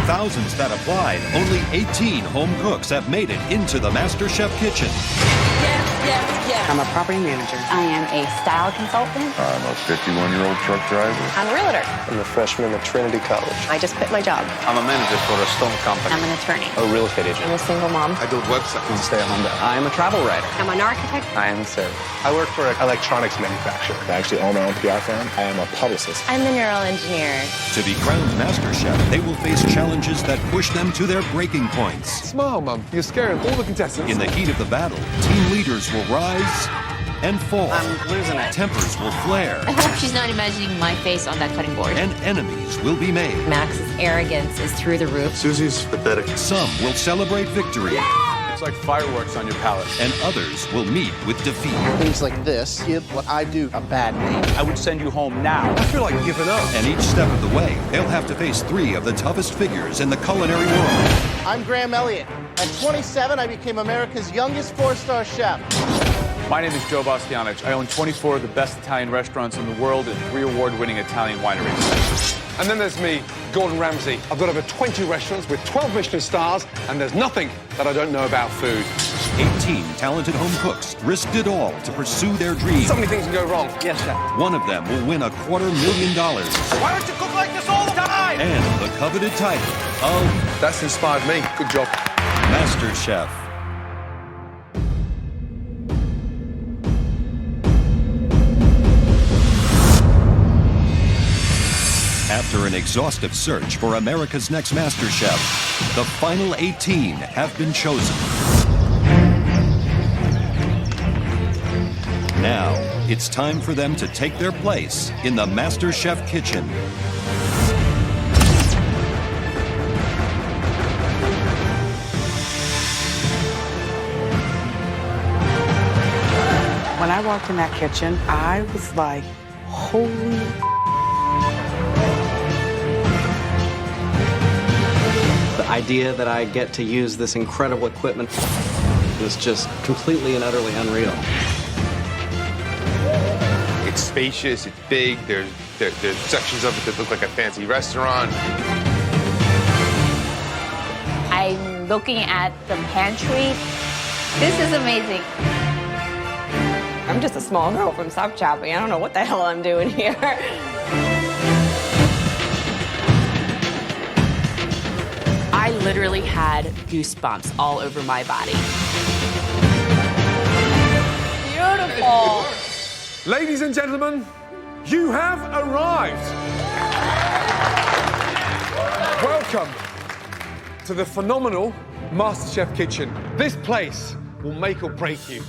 thousands that applied, only 18 home cooks have made it into the MasterChef kitchen. I'm a property manager. I am a style consultant. I'm a 51-year-old truck driver. I'm a realtor. I'm a freshman at Trinity College. I just quit my job. I'm a manager for a stone company. I'm an attorney. A real estate agent. I'm a single mom. I build websites. I'm a stay-at-home dad. I am a travel writer. I'm an architect. I am a sailor. I work for an electronics manufacturer. I actually own my own PR firm. I am a publicist. I'm the neural engineer. To be crowned MasterChef, they will face challenges that push them to their breaking points. Smile, Mum. You're scaring all the contestants. In the heat of the battle, team leaders will rise and fall. I'm losing it. Tempers will flare. I hope she's not imagining my face on that cutting board. And enemies will be made. Max's arrogance is through the roof. Susie's pathetic. Some will celebrate victory. It's like fireworks on your palate. And others will meet with defeat. Things like this give what I do a bad name. I would send you home now. I feel like giving up. And each step of the way, they'll have to face 3 of the toughest figures in the culinary world. I'm Graham Elliott. At 27, I became America's youngest 4-star chef. My name is Joe Bastianich. I own 24 of the best Italian restaurants in the world and 3 award-winning Italian wineries. And then there's me, Gordon Ramsay. I've got over 20 restaurants with 12 Michelin stars, and there's nothing that I don't know about food. 18 talented home cooks risked it all to pursue their dreams. So many things can go wrong. Yes, chef. One of them will win $250,000 Why don't you cook like this all the time? and the coveted title of That's inspired me. Good job. Master Chef. After an exhaustive search for America's Next Master Chef, the final 18 have been chosen. Now, it's time for them to take their place in the Master Chef kitchen. When I walked in that kitchen, I was like, holy. The idea that I get to use this incredible equipment is just completely and utterly unreal. It's spacious, it's big, there's sections of it that look like a fancy restaurant. I'm looking at the pantry. This is amazing. I'm just a small girl from South Chappie. I don't know what the hell I'm doing here. I literally had goosebumps all over my body. Beautiful. Ladies and gentlemen, you have arrived. Welcome to the phenomenal MasterChef kitchen. This place will make or break you.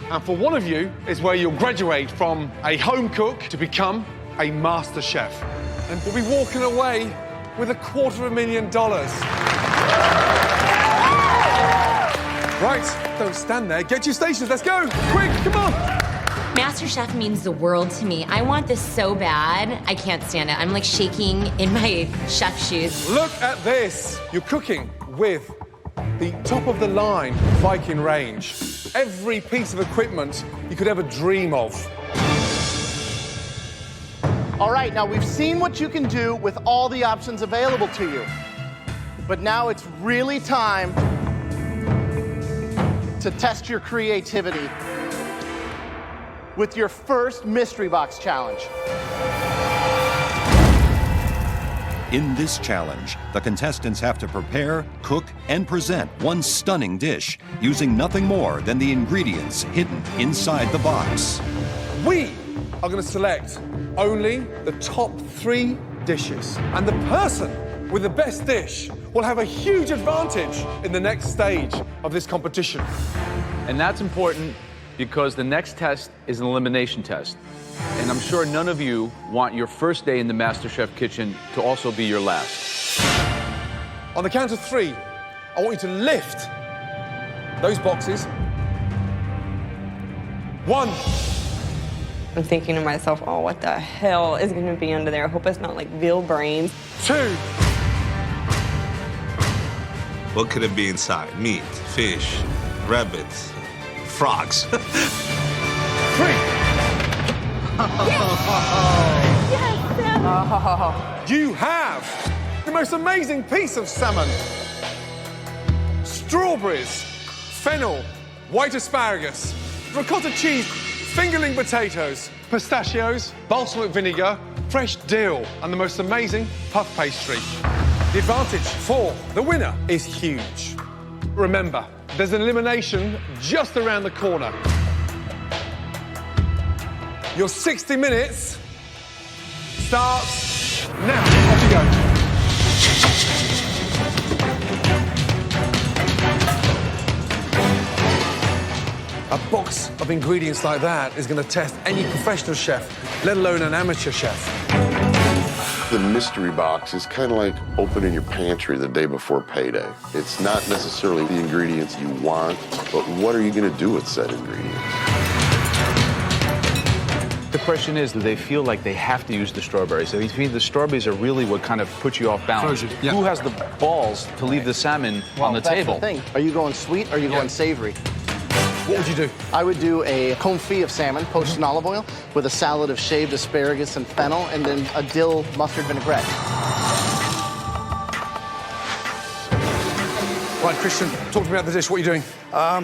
And for one of you is where you'll graduate from a home cook to become a master chef. And we'll be walking away with $250,000. Right, don't stand there. Get your stations. Let's go. Quick, come on. MasterChef means the world to me. I want this so bad. I can't stand it. I'm like shaking in my chef shoes. Look at this. You're cooking with the top-of-the-line Viking range. Every piece of equipment you could ever dream of. All right, now we've seen what you can do with all the options available to you. But now it's really time to test your creativity with your first Mystery Box Challenge. In this challenge, the contestants have to prepare, cook, and present one stunning dish using nothing more than the ingredients hidden inside the box. We are going to select only the top 3 dishes. And the person with the best dish will have a huge advantage in the next stage of this competition. And that's important because the next test is an elimination test. And I'm sure none of you want your first day in the MasterChef kitchen to also be your last. On the count of 3, I want you to lift those boxes. 1. I'm thinking to myself, oh, what the hell is going to be under there? I hope it's not like veal brains. 2. What could it be inside? Meat, fish, rabbits, frogs. 3. Yes, Sam. You have The most amazing piece of salmon. Strawberries, fennel, white asparagus, ricotta cheese, fingerling potatoes, pistachios, balsamic vinegar, fresh dill, and the most amazing puff pastry. The advantage for the winner is huge. Remember, there's an elimination just around the corner. Your 60 minutes starts now. Off you go. A box of ingredients like that is going to test any professional chef, let alone an amateur chef. The mystery box is kind of like opening your pantry the day before payday. It's not necessarily the ingredients you want, but what are you going to do with said ingredients? The question is, do they feel like they have to use the strawberries? I mean, the strawberries are really what kind of put you off balance. Yeah. Who has the balls to leave the salmon on the that's table? The thing. Are you going sweet or are you going savory? What would you do? I would do a confit of salmon poached in olive oil with a salad of shaved asparagus and fennel, and then a dill mustard vinaigrette. Right, Christian, talk to me about the dish. What are you doing?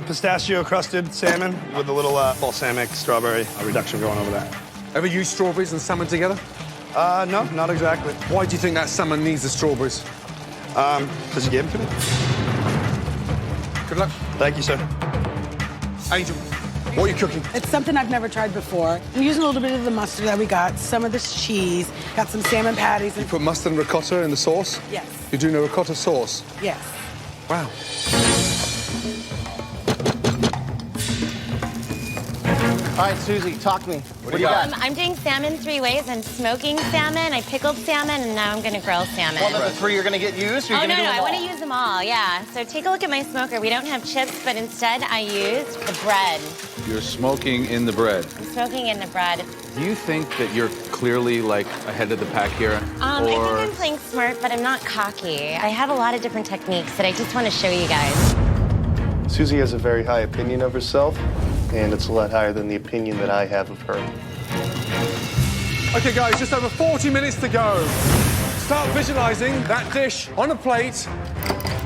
Pistachio crusted salmon with a little balsamic strawberry reduction going over that. Ever use strawberries and salmon together? No, not exactly. Why do you think that salmon needs the strawberries? Because you gave them to me. Good luck. Thank you, sir. Angel, what are you cooking? It's something I've never tried before. I'm using a little bit of the mustard that we got, some of this cheese, got some salmon patties. You put mustard and ricotta in the sauce? Yes. You're doing a ricotta sauce? Yes. Wow. All right, Susie, talk to me. What do you got? I'm doing salmon 3 ways. I'm smoking salmon, I pickled salmon, and now I'm gonna grill salmon. One of the 3 you're gonna get used, or you're Oh, gonna no, do them I all? want to use them all, yeah. So take a look at my smoker. We don't have chips, but instead I used the bread. You're smoking in the bread. I'm smoking in the bread. Do you think that you're clearly, like, ahead of the pack here? I think I'm playing smart, but I'm not cocky. I have a lot of different techniques that I just want to show you guys. Susie has a very high opinion of herself, and it's a lot higher than the opinion that I have of her. Okay, guys, just over 40 minutes to go. Start visualizing that dish on a plate.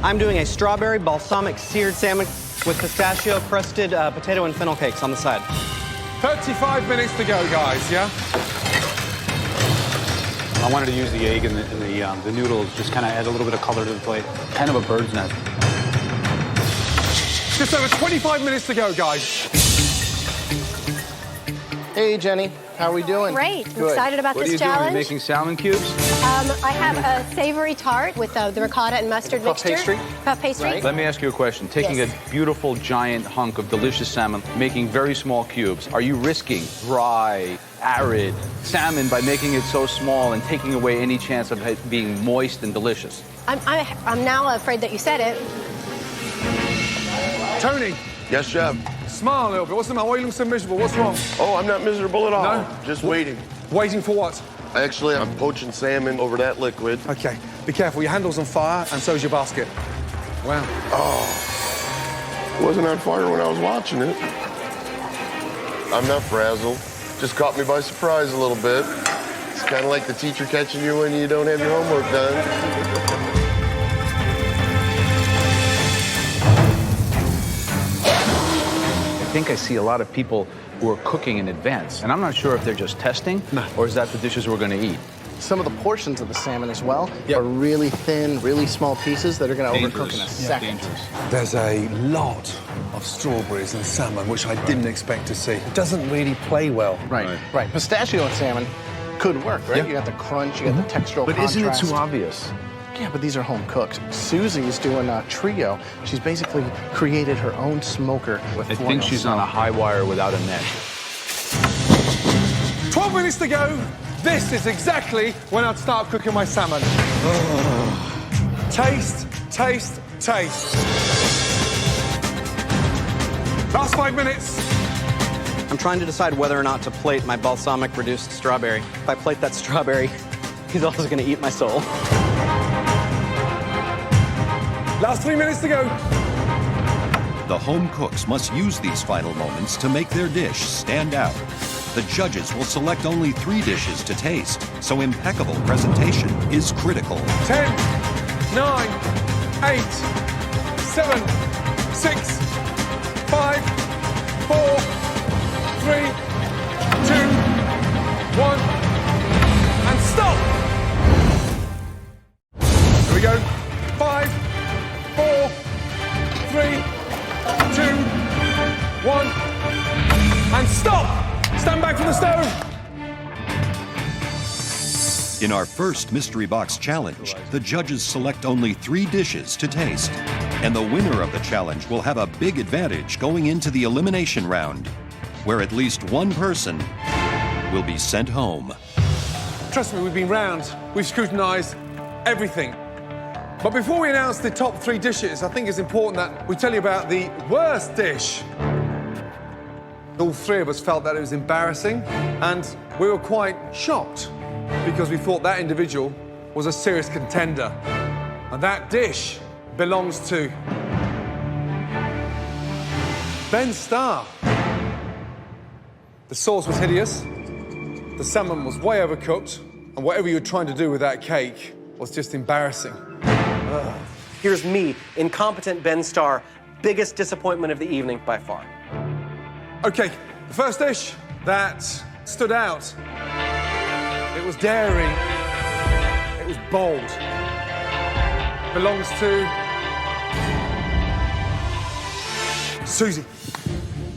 I'm doing a strawberry balsamic seared salmon with pistachio crusted potato and fennel cakes on the side. 35 minutes to go, guys, yeah? I wanted to use the egg and the noodles, just kind of add a little bit of color to the plate. Kind of a bird's nest. Just over 25 minutes to go, guys. Hey, Jenny. How are we doing? Great. I'm Good. excited about What are this you doing? Are you challenge. making salmon cubes? I have a savory tart with the ricotta and mustard Puff mixture. pastry? Puff pastry. Right. Let me ask you a question. Taking Yes. a beautiful giant hunk of delicious salmon, making very small cubes, are you risking dry, arid salmon by making it so small and taking away any chance of it being moist and delicious? I'm now afraid that you said it. Tony, Yes, Chef. smile a little bit. What's the matter? Why are you looking so miserable? What's wrong? Oh, I'm not miserable at all. No? Just waiting. Waiting for what? Actually, I'm poaching salmon over that liquid. Okay, be careful. Your handle's on fire, and so's your basket. Wow. It wasn't on fire when I was watching it. I'm not frazzled. Just caught me by surprise a little bit. It's kind of like the teacher catching you when you don't have your homework done. I think I see a lot of people who are cooking in advance, and I'm not sure if they're just testing, or is that the dishes we're going to eat? Some of the portions of the salmon as well are really thin, really small pieces that are going to overcook in a second. There's a lot of strawberries and salmon, which I didn't expect to see. It doesn't really play well. Right. Right. Pistachio and salmon could work, right? Yeah. You got the crunch, you got the textural But contrast. isn't it too obvious? Yeah, but these are home cooked. Susie's doing a trio. She's basically created her own smoker with I Forno think she's on a high wire without a net. 12 minutes to go. This is exactly when I'd start cooking my salmon. Taste, taste, taste. Last 5 minutes. I'm trying to decide whether or not to plate my balsamic reduced strawberry. If I plate that strawberry, he's also going to eat my soul. Last 3 minutes to go. The home cooks must use these final moments to make their dish stand out. the judges will select only 3 dishes to taste, so impeccable presentation is critical. 10, 9, 8, 7, 6, 5, 4, 3, 2, 1, and stop! Here we go. 5, 4, 3, 2, 1, and stop! Stand back from the stove! In our first Mystery Box Challenge, the judges select only 3 dishes to taste. And the winner of the challenge will have a big advantage going into the elimination round, where at least one person will be sent home. Trust me, we've been round. We've scrutinized everything. But before we announce the top 3 dishes, I think it's important that we tell you about the worst dish. All 3 of us felt that it was embarrassing, and we were quite shocked because we thought that individual was a serious contender. And that dish belongs to Ben Starr. The sauce was hideous, the salmon was way overcooked, and whatever you were trying to do with that cake was just embarrassing. Here's me, incompetent Ben Starr, biggest disappointment of the evening by far. Okay, the first dish that stood out. It was daring, it was bold. Belongs to Susie.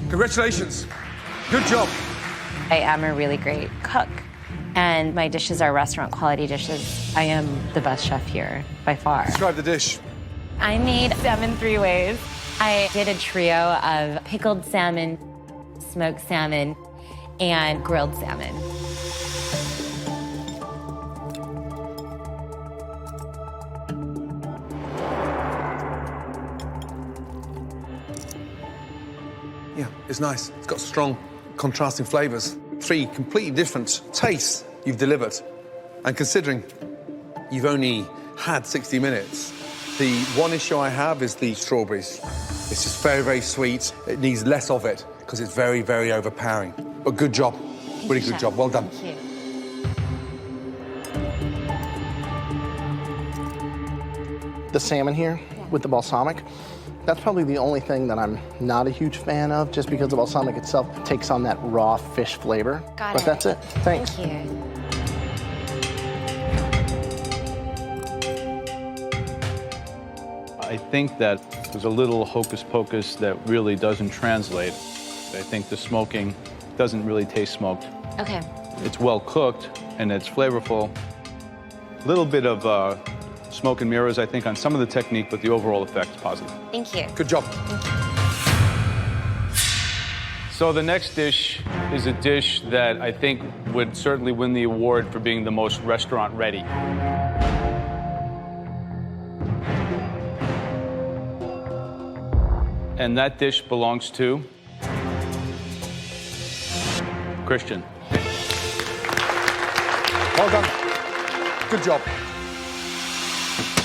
Congratulations. Good job. I am a really great cook, and my dishes are restaurant quality dishes. I am the best chef here, by far. Describe the dish. I made salmon 3 ways. I did a trio of pickled salmon, smoked salmon, and grilled salmon. Yeah, it's nice. It's got strong, contrasting flavors. 3 completely different tastes you've delivered. And considering you've only had 60 minutes, the one issue I have is the strawberries. It's just very, very sweet. It needs less of it because it's very, very overpowering. But good job. Really good job. Well done. Thank you. The salmon here with the balsamic, that's probably the only thing that I'm not a huge fan of, just because the balsamic itself takes on that raw fish flavor. Got but it. that's it. Thanks. Thank you. I think that there's a little hocus pocus that really doesn't translate. I think the smoking doesn't really taste smoked. Okay. It's well cooked and it's flavorful. A little bit of smoke and mirrors, I think, on some of the technique, but the overall effect is positive. Thank you. Good job. So the next dish is a dish that I think would certainly win the award for being the most restaurant ready. And that dish belongs to Christian. Well done. Good job.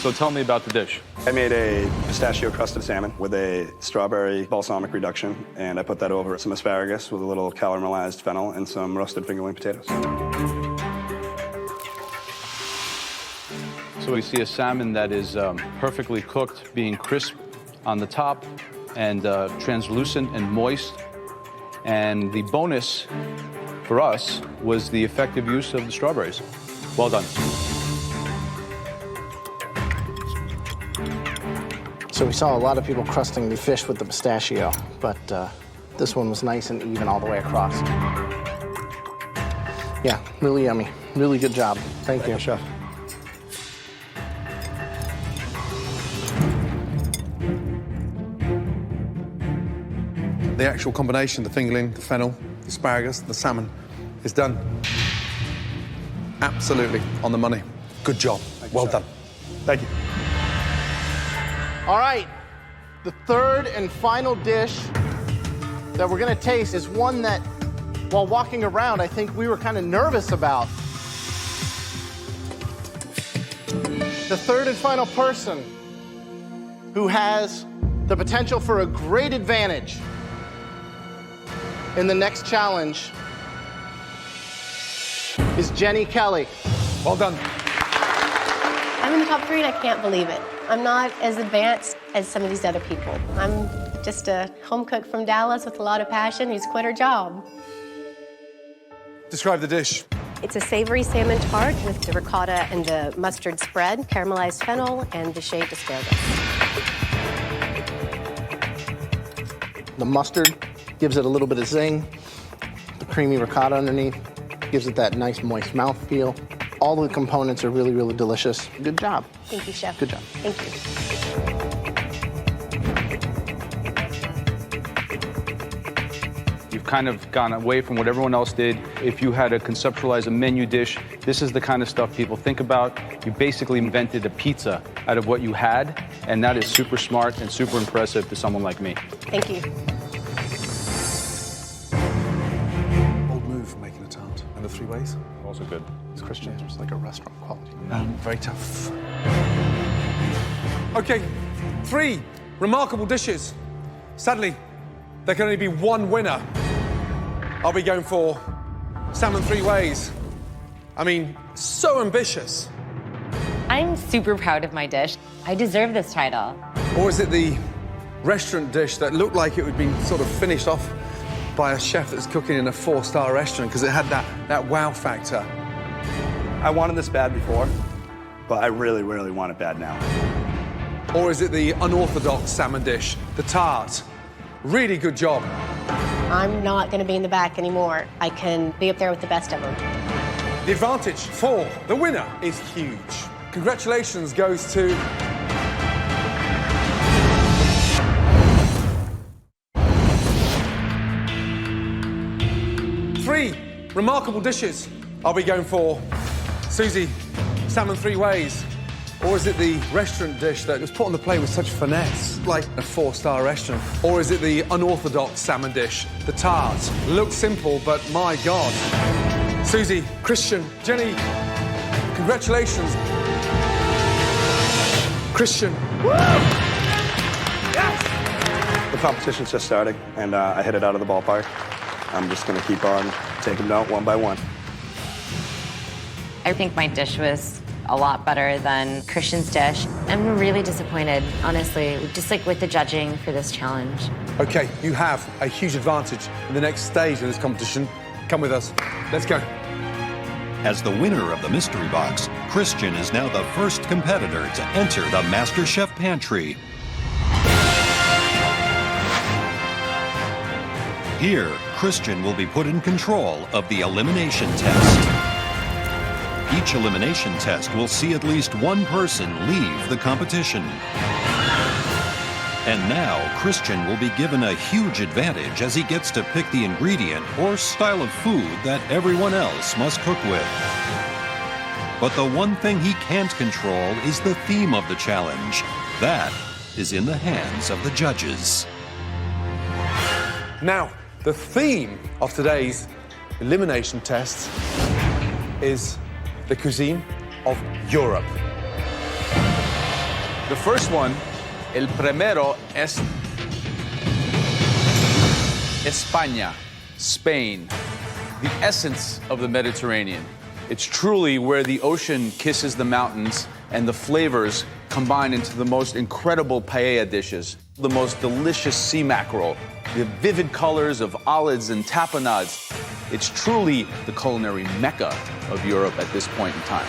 So tell me about the dish. I made a pistachio-crusted salmon with a strawberry balsamic reduction, and I put that over some asparagus with a little caramelized fennel and some roasted fingerling potatoes. So we see a salmon that is perfectly cooked, being crisp on the top and translucent and moist. And the bonus for us was the effective use of the strawberries. Well done. So we saw a lot of people crusting the fish with the pistachio, but this one was nice and even all the way across. Yeah, really yummy. Really good job. Thank you, Chef. The actual combination, the fingerling, the fennel, the asparagus, the salmon, is done. Absolutely on the money. Good job. Well done. Thank you. All right, the third and final dish that we're gonna taste is one that, while walking around, I think we were kind of nervous about. The third and final person who has the potential for a great advantage in the next challenge is Jenny Kelly. Well done. I'm in the top 3 and I can't believe it. I'm not as advanced as some of these other people. I'm just a home cook from Dallas with a lot of passion who's quit her job. Describe the dish. It's a savory salmon tart with the ricotta and the mustard spread, caramelized fennel, and the shaved asparagus. The mustard gives it a little bit of zing. The creamy ricotta underneath gives it that nice moist mouthfeel. All the components are really, really delicious. Good job. Thank you, Chef. Good job. Thank you. You've kind of gone away from what everyone else did. If you had to conceptualize a menu dish, this is the kind of stuff people think about. You basically invented a pizza out of what you had, and that is super smart and super impressive to someone like me. Thank you. Bold move, making a tart. And the 3 ways. Also good. It's Christian. It's like a restaurant quality. Very tough. Okay, 3 remarkable dishes. Sadly, there can only be one winner. I'll be going for salmon 3 ways. I mean, so ambitious. I'm super proud of my dish. I deserve this title. Or is it the restaurant dish that looked like it would be sort of finished off by a chef that's cooking in a 4-star restaurant because it had that wow factor? I wanted this bad before, but I really, really want it bad now. Or is it the unorthodox salmon dish, the tart? Really good job. I'm not going to be in the back anymore. I can be up there with the best of them. The advantage for the winner is huge. Congratulations goes to... Three remarkable dishes. I'll be going for Susie, salmon 3 ways. Or is it the restaurant dish that was put on the plate with such finesse, like a 4-star restaurant? Or is it the unorthodox salmon dish, the tart? Looks simple, but my God. Susie, Christian, Jenny, congratulations. Christian. Woo! Yes! The competition's just starting, and I hit it out of the ballpark. I'm just going to keep on taking them out one by one. I think my dish was a lot better than Christian's dish. I'm really disappointed, honestly, just like with the judging for this challenge. Okay, you have a huge advantage in the next stage of this competition. Come with us. Let's go. As the winner of the mystery box, Christian is now the first competitor to enter the MasterChef pantry. Here, Christian will be put in control of the elimination test. Each elimination test will see at least one person leave the competition. And now, Christian will be given a huge advantage as he gets to pick the ingredient or style of food that everyone else must cook with. But the one thing he can't control is the theme of the challenge. That is in the hands of the judges. Now, the theme of today's elimination test is the cuisine of Europe. The first one, el primero es España, Spain, the essence of the Mediterranean. It's truly where the ocean kisses the mountains and the flavors combine into the most incredible paella dishes, the most delicious sea mackerel, the vivid colors of olives and tapenades. It's truly the culinary mecca of Europe at this point in time.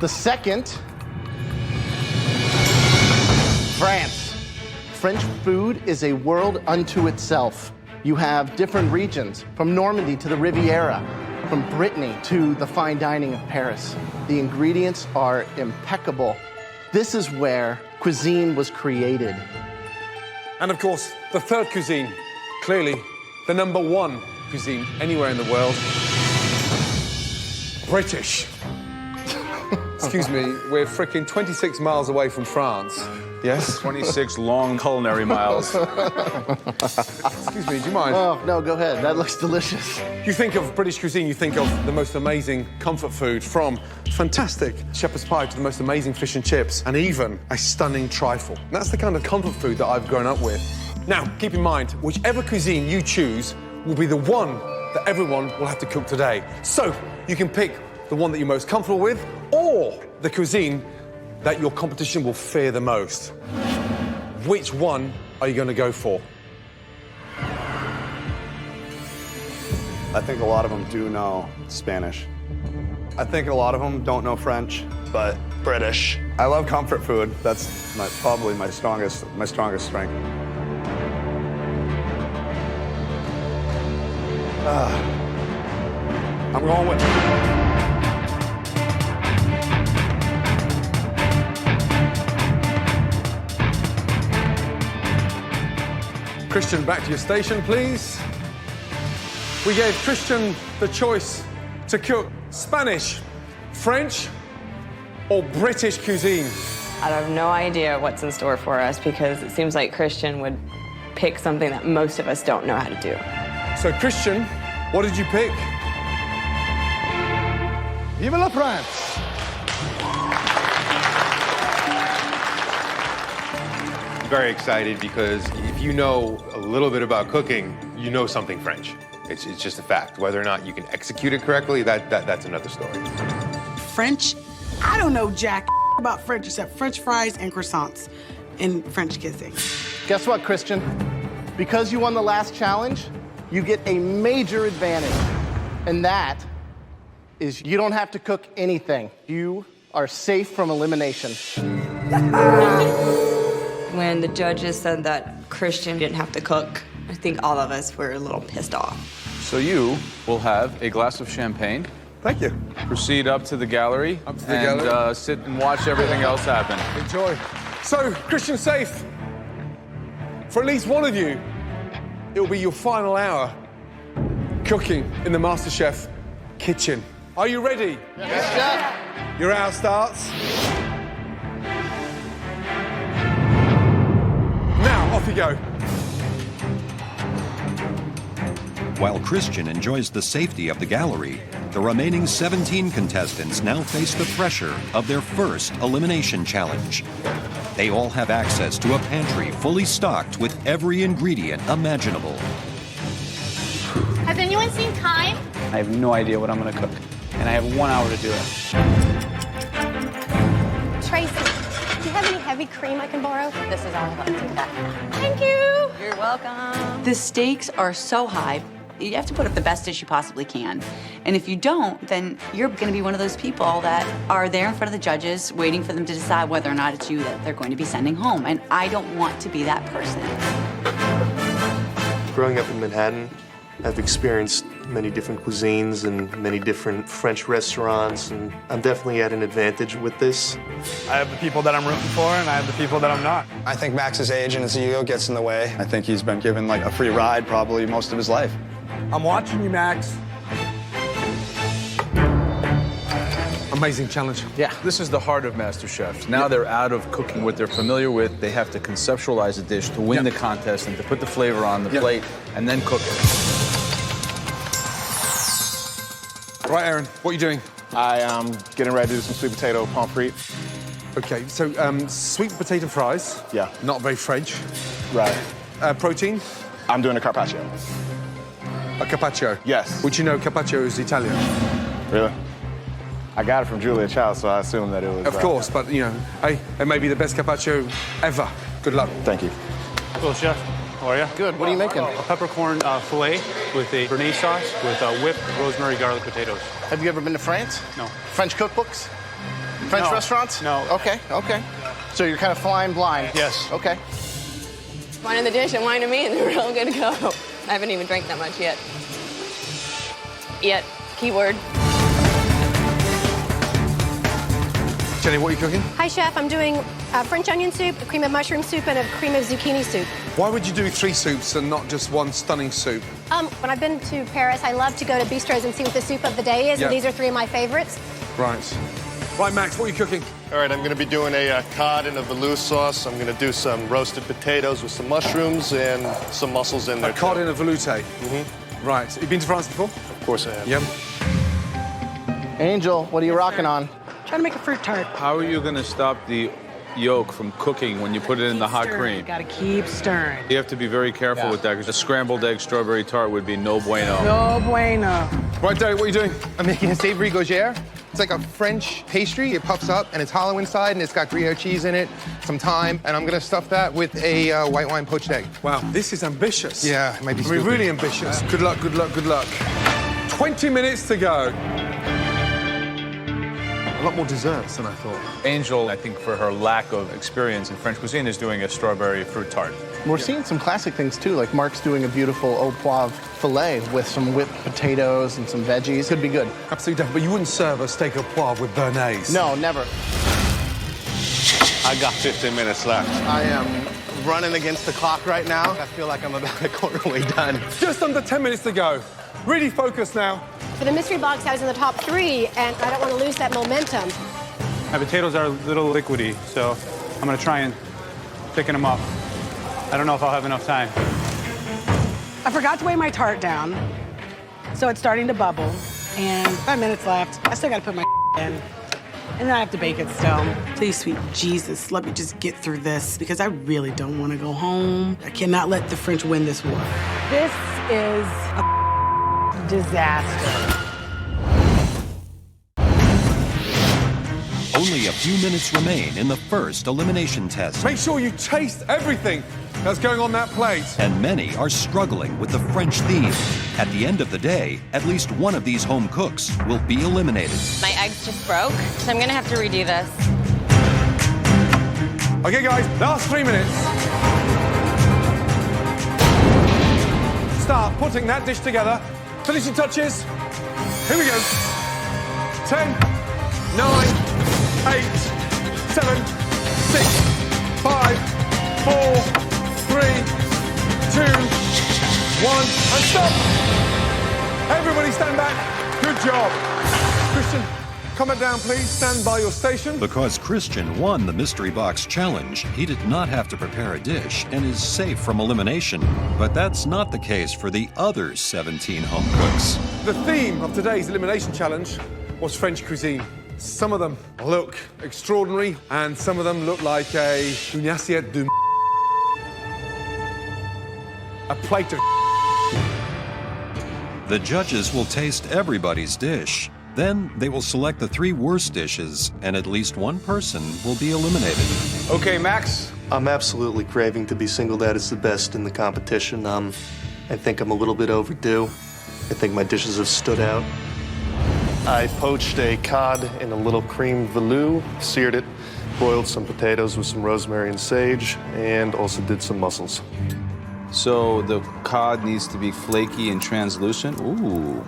The second, France. French food is a world unto itself. You have different regions, from Normandy to the Riviera, from Brittany to the fine dining of Paris. The ingredients are impeccable. This is where cuisine was created. And of course, the third cuisine, clearly the #1 cuisine anywhere in the world. British. Excuse me, we're freaking 26 miles away from France. Yes? 26 long culinary miles. Excuse me, do you mind? Oh, no, go ahead. That looks delicious. You think of British cuisine, you think of the most amazing comfort food, from fantastic shepherd's pie to the most amazing fish and chips, and even a stunning trifle. That's the kind of comfort food that I've grown up with. Now, keep in mind, whichever cuisine you choose will be the one that everyone will have to cook today. So you can pick the one that you're most comfortable with or the cuisine that your competition will fear the most. Which one are you going to go for? I think a lot of them do know Spanish. I think a lot of them don't know French, but British. I love comfort food. That's probably my strongest strength. I'm going with Christian, back to your station, please. We gave Christian the choice to cook Spanish, French, or British cuisine. I have no idea what's in store for us because it seems like Christian would pick something that most of us don't know how to do. So, Christian, what did you pick? Vive la France! Very excited because if you know a little bit about cooking, you know something French. It's just a fact. Whether or not you can execute it correctly, that's another story. French? I don't know jack about French except French fries and croissants in French kissing. Guess what, Christian? Because you won the last challenge, you get a major advantage. And that is you don't have to cook anything. You are safe from elimination. When the judges said that Christian didn't have to cook, I think all of us were a little pissed off. So you will have a glass of champagne. Thank you. Proceed up to the gallery. And sit and watch everything else happen. Enjoy. So, Christian safe. For at least one of you, it will be your final hour cooking in the MasterChef kitchen. Are you ready? Yes, Chef. Your hour starts. Now, off you go. While Christian enjoys the safety of the gallery, the remaining 17 contestants now face the pressure of their first elimination challenge. They all have access to a pantry fully stocked with every ingredient imaginable. Has anyone seen Time? I have no idea what I'm gonna cook, and I have 1 hour to do it. Tracy, do you have any heavy cream I can borrow? This is all about that. Thank you. You're welcome. The stakes are so high. You have to put up the best dish you possibly can. And if you don't, then you're gonna be one of those people that are there in front of the judges waiting for them to decide whether or not it's you that they're going to be sending home. And I don't want to be that person. Growing up in Manhattan, I've experienced many different cuisines and many different French restaurants, and I'm definitely at an advantage with this. I have the people that I'm rooting for, and I have the people that I'm not. I think Max's age and his ego gets in the way. I think he's been given like a free ride probably most of his life. I'm watching you, Max. Amazing challenge. Yeah. This is the heart of MasterChef. Now they're out of cooking what they're familiar with. They have to conceptualize a dish to win the contest and to put the flavor on the plate and then cook it. Right, Aaron, what are you doing? I am getting ready to do some sweet potato pommes frites. Okay, so sweet potato fries. Yeah. Not very French. Right. Protein? I'm doing a carpaccio. A carpaccio? Yes. Would you know carpaccio is Italian? Really? I got it from Julia Child, so I assume that it was... Of course, but, you know, hey, it may be the best carpaccio ever. Good luck. Thank you. Hello, Chef. How are you? Good. What are you making? A peppercorn fillet with a béarnaise sauce with whipped rosemary garlic potatoes. Have you ever been to France? No. French cookbooks? French No. restaurants? No. Okay, okay. So you're kind of flying blind? Yes. Okay. Wine in the dish and wine in me, and we're all good to go. I haven't even drank that much yet. Keyword. Jenny, what are you cooking? Hi, Chef. I'm doing French onion soup, a cream of mushroom soup, and a cream of zucchini soup. Why would you do 3 soups and not just one stunning soup? When I've been to Paris, I love to go to bistros and see what the soup of the day is, Yeah. and these are 3 of my favorites. Right. Right, Max, what are you cooking? All right, I'm going to be doing a cod in a velouté sauce. I'm going to do some roasted potatoes with some mushrooms and some mussels in there. A cod in a velouté? Mm-hmm. Right. Have you been to France before? Of course I have. Yep. Angel, what are you rocking on? Trying to make a fruit tart. How are you going to stop the yolk from cooking when you put it in the hot cream. Gotta keep stirring. You have to be very careful with that because a scrambled egg strawberry tart would be no bueno. No bueno. Right, Derek, what are you doing? I'm making a savory gauzère. It's like a French pastry. It puffs up and it's hollow inside and it's got Gruyere cheese in it, some thyme, and I'm gonna stuff that with a white wine poached egg. Wow, this is ambitious. Yeah, it might be stupid. really ambitious. Good luck, good luck, good luck. 20 minutes to go. A lot more desserts than I thought. Angel, I think for her lack of experience in French cuisine, is doing a strawberry fruit tart. We're seeing some classic things too, like Mark's doing a beautiful au poivre filet with some whipped potatoes and some veggies. Could be good. Absolutely, but you wouldn't serve a steak au poivre with béarnaise. No, never. I got 15 minutes left. I am running against the clock right now. I feel like I'm about a quarter way done. Just under 10 minutes to go. Really focus now. For the mystery box, I was in the top 3, and I don't want to lose that momentum. My potatoes are a little liquidy, so I'm gonna try and thicken them up. I don't know if I'll have enough time. I forgot to weigh my tart down, so it's starting to bubble. And 5 minutes left. I still gotta put my in. And then I have to bake it still. Please, sweet Jesus, let me just get through this because I really don't want to go home. I cannot let the French win this war. This is a disaster. Only a few minutes remain in the first elimination test. Make sure you taste everything that's going on that plate. And many are struggling with the French theme. At the end of the day, at least one of these home cooks will be eliminated. My eggs just broke, so I'm gonna have to redo this. Okay, guys, last 3 minutes. Start putting that dish together. Finishing touches. Here we go. 10, 9, 8, 7, 6, 5, 4, 3, 2, 1, and stop. Everybody stand back. Good job. Christian, comment down, please. Stand by your station. Because Christian won the Mystery Box Challenge, he did not have to prepare a dish and is safe from elimination. But that's not the case for the other 17 home cooks. The theme of today's elimination challenge was French cuisine. Some of them look extraordinary, and some of them look like une assiette de a plate of The judges will taste everybody's dish. Then they will select the 3 worst dishes, and at least one person will be eliminated. Okay, Max. I'm absolutely craving to be singled out as the best in the competition. I think I'm a little bit overdue. I think my dishes have stood out. I poached a cod in a little cream velouté, seared it, boiled some potatoes with some rosemary and sage, and also did some mussels. So the cod needs to be flaky and translucent. Ooh,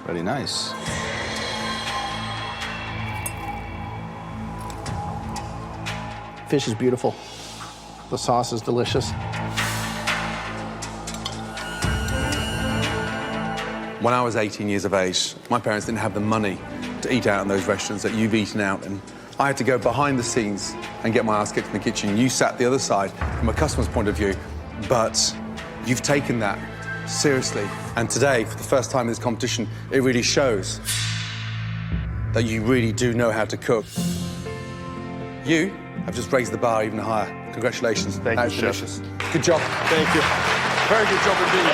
very nice. Fish is beautiful. The sauce is delicious. When I was 18 years of age, my parents didn't have the money to eat out in those restaurants that you've eaten out in. I had to go behind the scenes and get my ass kicked in the kitchen. You sat the other side from a customer's point of view, but you've taken that seriously. And today, for the first time in this competition, it really shows that you really do know how to cook. You have just raised the bar even higher. Congratulations. Thank you, Chef. Delicious. Good job. Thank you. Very good job indeed.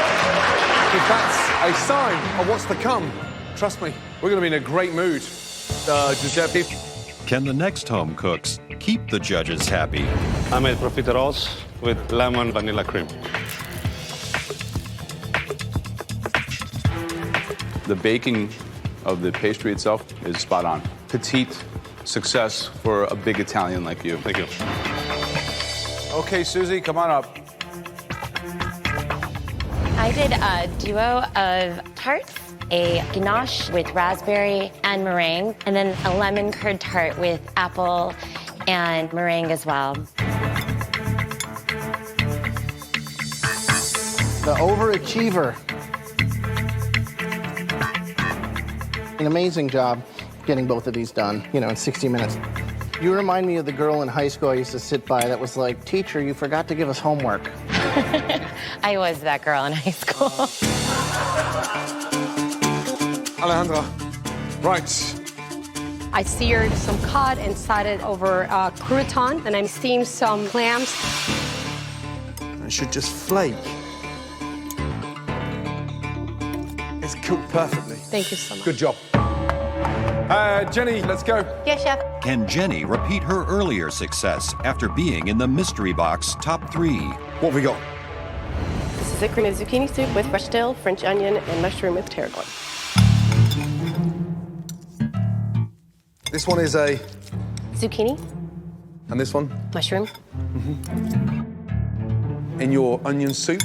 If that's a sign of what's to come, trust me, we're going to be in a great mood. Giuseppe. Can the next home cooks keep the judges happy? I made profiteroles with lemon vanilla cream. The baking of the pastry itself is spot on. Petite success for a big Italian like you. Thank you. Okay, Susie, come on up. I did a duo of tarts, a ganache with raspberry and meringue, and then a lemon curd tart with apple and meringue as well. The overachiever. An amazing job getting both of these done, in 60 minutes. You remind me of the girl in high school I used to sit by that was like, "Teacher, you forgot to give us homework." I was that girl in high school. Alejandra, right. I seared some cod and started over crouton, and I'm steamed some clams. It should just flake. It's cooked perfectly. Thank you so much. Good job. Jenny, let's go. Yes, chef. Can Jenny repeat her earlier success after being in the mystery box top 3? What have we got? This is a creamy zucchini soup with fresh dill, French onion, and mushroom with tarragon. This one is a... Zucchini. And this one? Mushroom. In your onion soup,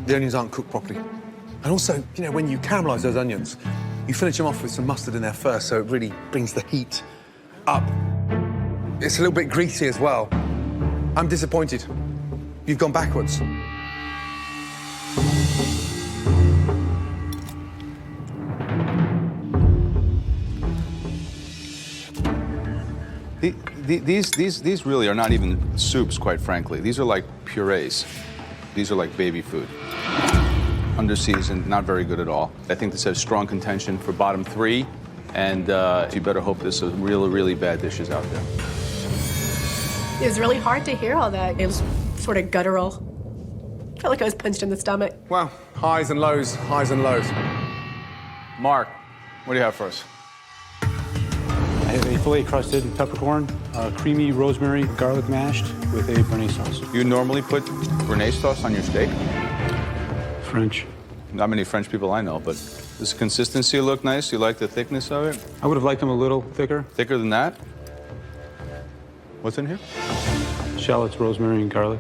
the onions aren't cooked properly. And also, you know, when you caramelize those onions, you finish them off with some mustard in there first, so it really brings the heat up. It's a little bit greasy as well. I'm disappointed. You've gone backwards. These really are not even soups, quite frankly. These are like purees. These are like baby food. Under-seasoned, not very good at all. I think this has strong contention for bottom 3, and you better hope there's some really, really bad dishes out there. It was really hard to hear all that. It was sort of guttural. I felt like I was punched in the stomach. Well, highs and lows, highs and lows. Mark, what do you have for us? I have a filet-crusted peppercorn, creamy rosemary garlic mashed with a béarnaise sauce. You normally put béarnaise sauce on your steak? French. Not many French people I know, but does the consistency look nice? You like the thickness of it? I would have liked them a little thicker. Thicker than that? What's in here? Shallots, rosemary, and garlic.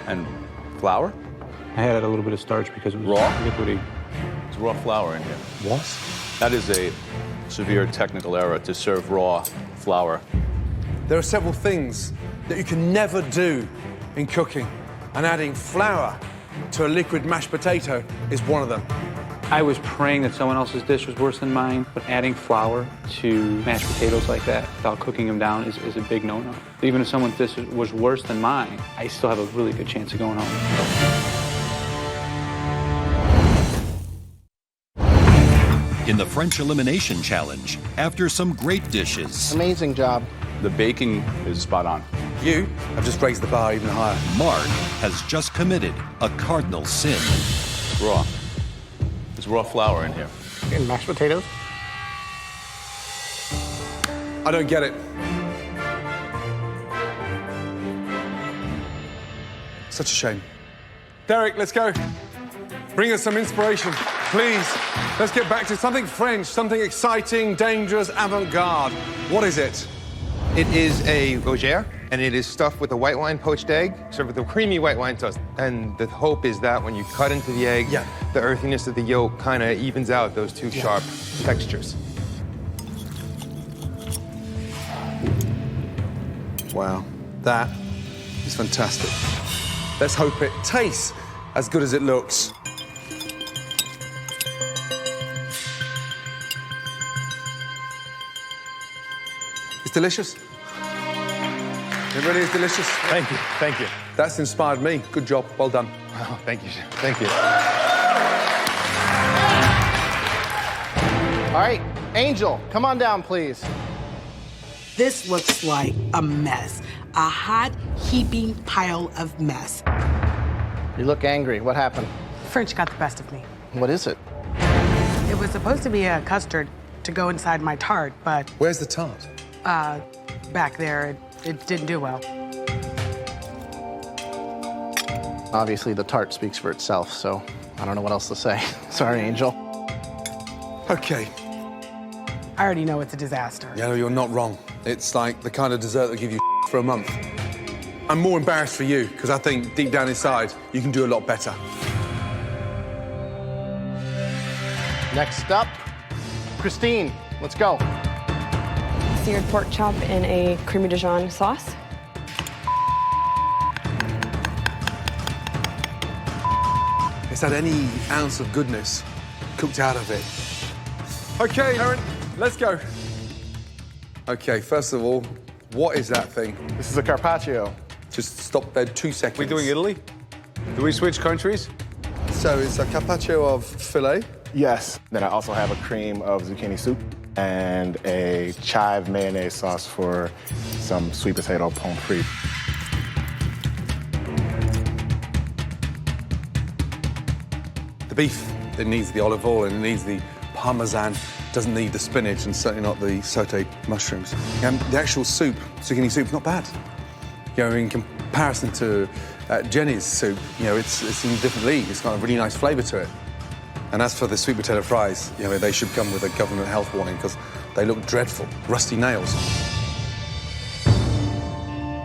And flour? I had a little bit of starch because it was raw? Liquidy. There's raw flour in here. What? That is a severe technical error to serve raw flour. There are several things that you can never do in cooking, and adding flour to a liquid mashed potato is one of them. I was praying that someone else's dish was worse than mine, but adding flour to mashed potatoes like that without cooking them down is a big no-no. Even if someone's dish was worse than mine, I still have a really good chance of going home. In the French Elimination Challenge, after some great dishes, Amazing job. The baking is spot on. You have just raised the bar even higher. Mark has just committed a cardinal sin. Raw. There's raw flour in here. And mashed potatoes? I don't get it. Such a shame. Derek, let's go. Bring us some inspiration, please. Let's get back to something French, something exciting, dangerous, avant-garde. What is it? It is a gojere, and it is stuffed with a white wine poached egg, served with a creamy white wine toast. And the hope is that when you cut into the egg, the earthiness of the yolk kind of evens out those two sharp textures. Wow, that is fantastic. Let's hope it tastes as good as it looks. It's delicious. It really is delicious. Thank you, thank you. That's inspired me. Good job, well done. Wow, thank you, thank you. All right, Angel, come on down, please. This looks like a mess. A hot, heaping pile of mess. You look angry. What happened? French got the best of me. What is it? It was supposed to be a custard to go inside my tart, but Where's the tart? back there, it didn't do well. Obviously, the tart speaks for itself, so I don't know what else to say. Sorry, Angel. Okay. I already know it's a disaster. Yeah, no, you're not wrong. It's like the kind of dessert that give you for a month. I'm more embarrassed for you, because I think deep down inside, you can do a lot better. Next up, Christine, let's go. Seared pork chop in a creamy Dijon sauce. It's had any ounce of goodness cooked out of it. Okay, Aaron, let's go. Okay, first of all, what is that thing? This is a carpaccio. Just stop there 2 seconds. We doing Italy? Do we switch countries? So it's a carpaccio of filet. Yes. Then I also have a cream of zucchini soup and a chive mayonnaise sauce for some sweet potato pommes frites. The beef, it needs the olive oil and it needs the parmesan, doesn't need the spinach and certainly not the sauteed mushrooms. And the actual soup, zucchini soup, not bad. You know, in comparison to Jenny's soup, you know, it's in a different league. It's got a really nice flavour to it. And as for the sweet potato fries, you know, they should come with a government health warning because they look dreadful, rusty nails.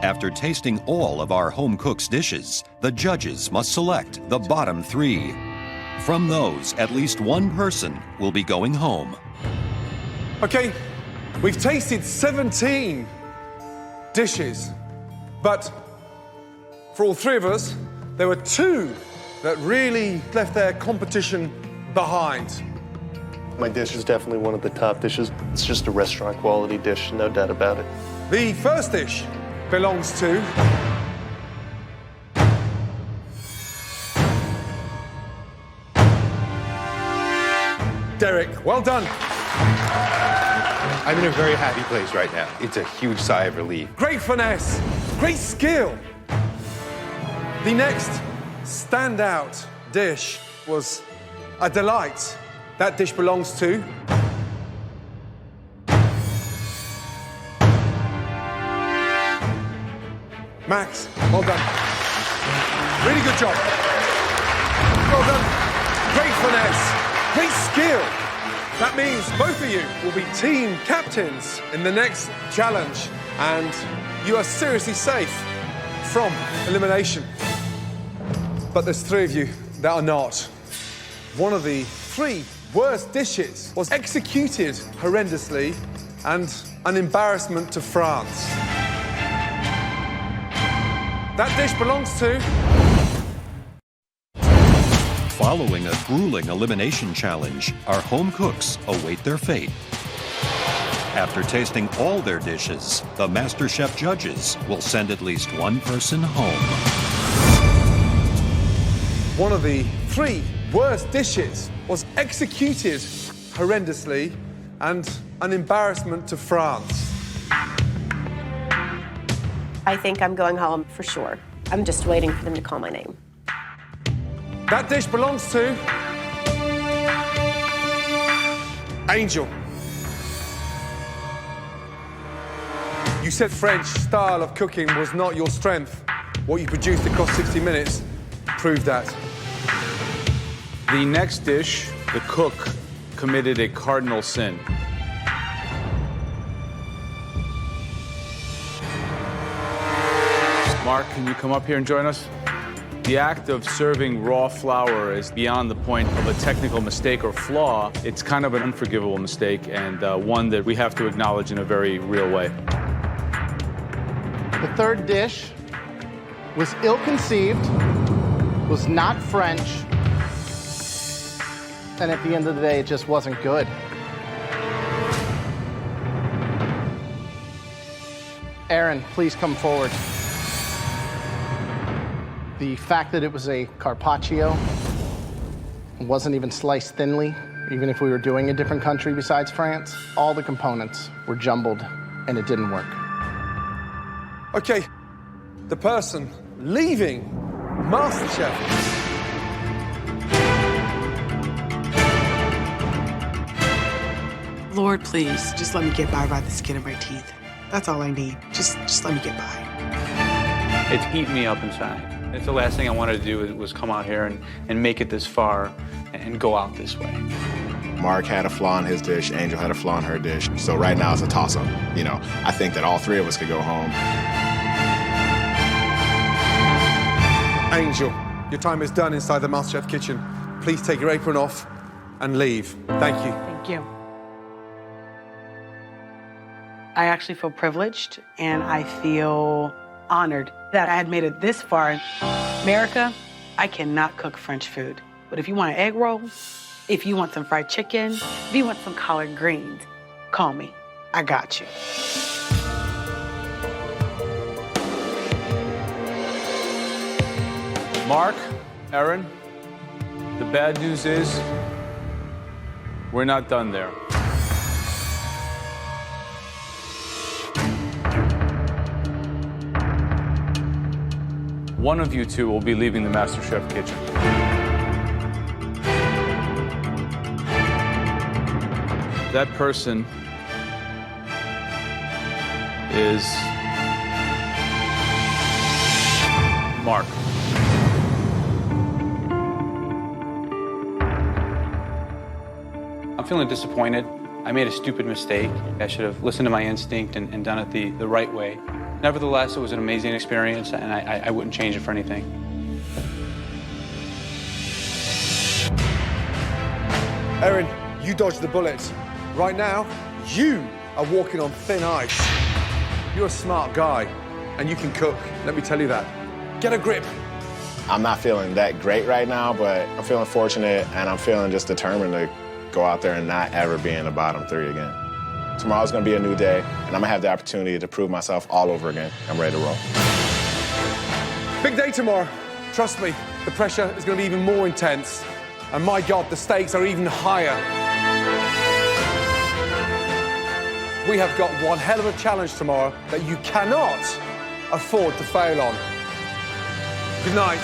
After tasting all of our home cooks' dishes, the judges must select the bottom 3. From those, at least one person will be going home. Okay, we've tasted 17 dishes, but for all 3 of us, there were 2 that really left their competition behind. My dish is definitely one of the top dishes. It's just a restaurant quality dish, no doubt about it. The first dish belongs to Derek. Well done. I'm in a very happy place right now. It's a huge sigh of relief. Great finesse, great skill. The next standout dish was a delight. That dish belongs to Max. Well done. Really good job. Well done. Great finesse. Great skill. That means both of you will be team captains in the next challenge, and you are seriously safe from elimination. But there's 3 of you that are not. One of the 3 worst dishes was executed horrendously and an embarrassment to France. That dish belongs to... Following a grueling elimination challenge, our home cooks await their fate. After tasting all their dishes, the MasterChef judges will send at least one person home. One of the 3 worst dishes was executed horrendously and an embarrassment to France. I think I'm going home for sure. I'm just waiting for them to call my name. That dish belongs to Angel. You said French style of cooking was not your strength. What you produced across 60 minutes proved that. The next dish, the cook committed a cardinal sin. Mark, can you come up here and join us? The act of serving raw flour is beyond the point of a technical mistake or flaw. It's kind of an unforgivable mistake and one that we have to acknowledge in a very real way. The third dish was ill-conceived, was not French, and at the end of the day, it just wasn't good. Aaron, please come forward. The fact that it was a carpaccio, it wasn't even sliced thinly, even if we were doing a different country besides France, all the components were jumbled and it didn't work. Okay, the person leaving MasterChef. Lord, please, just let me get by the skin of my teeth. That's all I need. Just let me get by. It's eaten me up inside. It's the last thing I wanted to do was come out here and make it this far and go out this way. Mark had a flaw in his dish, Angel had a flaw in her dish. So right now it's a toss-up. You know, I think that all 3 of us could go home. Angel, your time is done inside the MasterChef kitchen. Please take your apron off and leave. Thank you. Thank you. I actually feel privileged and I feel honored that I had made it this far. America, I cannot cook French food. But if you want an egg roll, if you want some fried chicken, if you want some collard greens, call me. I got you. Mark, Aaron, The bad news is, we're not done there. One of you two will be leaving the MasterChef kitchen. That person is Mark. I'm feeling disappointed. I made a stupid mistake. I should have listened to my instinct and done it the right way. Nevertheless, it was an amazing experience, and I wouldn't change it for anything. Erin, you dodged the bullet. Right now, you are walking on thin ice. You're a smart guy, and you can cook. Let me tell you that. Get a grip. I'm not feeling that great right now, but I'm feeling fortunate, and I'm feeling just determined to go out there and not ever be in the bottom three again. Tomorrow's gonna be a new day, and I'm gonna have the opportunity to prove myself all over again. I'm ready to roll. Big day tomorrow. Trust me, the pressure is gonna be even more intense. And my God, the stakes are even higher. We have got one hell of a challenge tomorrow that you cannot afford to fail on. Good night.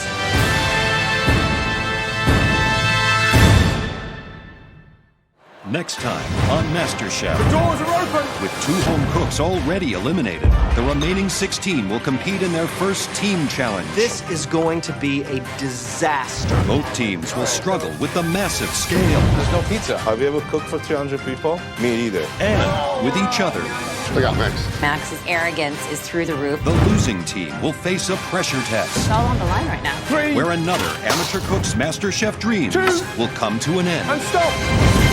Next time on MasterChef. The doors are open! With 2 home cooks already eliminated, the remaining 16 will compete in their first team challenge. This is going to be a disaster. Both teams will struggle with the massive scale. There's no pizza. Have you ever cooked for 300 people? Me either. And with each other. Look out, Max. Max's arrogance is through the roof. The losing team will face a pressure test. It's all on the line right now. 3, where another amateur cook's MasterChef dreams 2, will come to an end. and stop!